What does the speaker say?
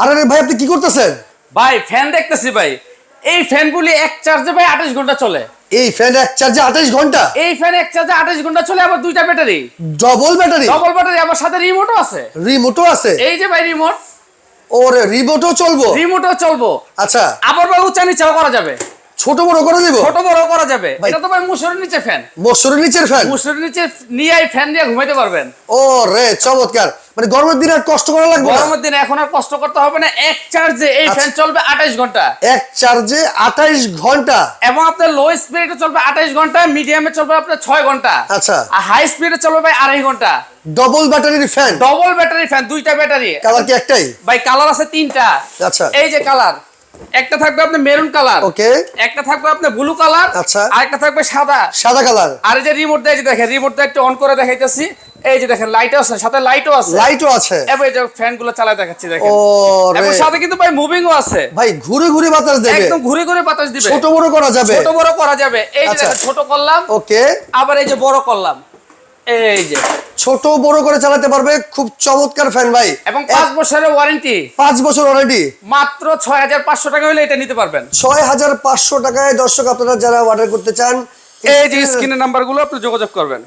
আরে ভাই আপনি কি করতেছেন? ভাই ফ্যান দেখতেছি ভাই। এই ফ্যানগুলি এক চার্জে ভাই 28 ঘন্টা চলে। এই ফ্যান এক চার্জে 28 ঘন্টা? এই ফ্যান এক চার্জে 28 ঘন্টা চলে, আবার দুইটা battery. Double battery? Double battery, আবার সাথে রিমোটও আছে। রিমোটও আছে? এই যে ভাই রিমোট। ওরে রিমোটও চলবো? রিমোটও চলবো। আচ্ছা, আবার ভাই উঁচা নিচাও করা যাবে। ছোট বড় করে দিব? ছোট বড় করা যাবে। ভাই, এটা তো ভাই মুসুরের নিচে ফ্যান। মশারির নিচের ফ্যান? মুসুরের নিচে নিয়ে এই ফ্যান দিয়ে ঘুমাইতে পারবেন। ও রে চমৎকার। মানে গরমের দিনে আর কষ্ট করা লাগবে না? গরমের দিনে এখন আর কষ্ট করতে হবে না। এক চার্জে এই ফ্যান চলবে 28 ঘন্টা। এক চার্জে 28 ঘন্টা? এবং আপনার লো স্পিডে চলবে 28 ঘন্টা, মিডিয়ামে চলবে আপনার 6 ঘন্টা। আচ্ছা। আর হাই স্পিডে চলবে ভাই 2.5 ঘন্টা। ডবল ব্যাটারির ফ্যান? ডবল ব্যাটারি ফ্যান, দুইটা ব্যাটারি। কালার কি একটাই? ভাই কালার আছে তিনটা। আচ্ছা। এই যে কালার, একটা থাকবে আপনার মেরুন কালার, ওকে। একটা থাকবে আপনার ব্লু কালার, আচ্ছা। আর একটা থাকবে সাদা। সাদা কালার? আর এই যে রিমোট দিয়ে দেখেন, রিমোটটা একটু অন করে দেখাইতেছি। এই যে দেখেন লাইটও আছে, সাথে লাইটও আছে। লাইটও আছে? এবং এই যে ফ্যানগুলো চালায় দেখাচ্ছি দেখেন। ও এবং রে, সাথে কিন্তু ভাই মুভিংও আছে। ভাই ঘুরে ঘুরে বাতাস দেবে? একদম ঘুরে ঘুরে বাতাস দিবে। ছোট বড় করা যাবে? ছোট বড় করা যাবে। এই যে আচ্ছা। দেখেন ছোট করলাম, ওকে। আবার এই যে বড় করলাম। এই যে ছোট বড় করে চালাতে পারবে। খুব চমৎকার ফ্যান ভাই। এবং 5 বছরের ওয়ারেন্টি। 5 বছর অলরেডি? মাত্র 6500 টাকা হলে এটা নিতে পারবেন। 6500 টাকায় দর্শক আপনারা যারা অর্ডার করতে চান, এই যে স্ক্রিনের নাম্বারগুলো আপনি যোগাযোগ করবেন।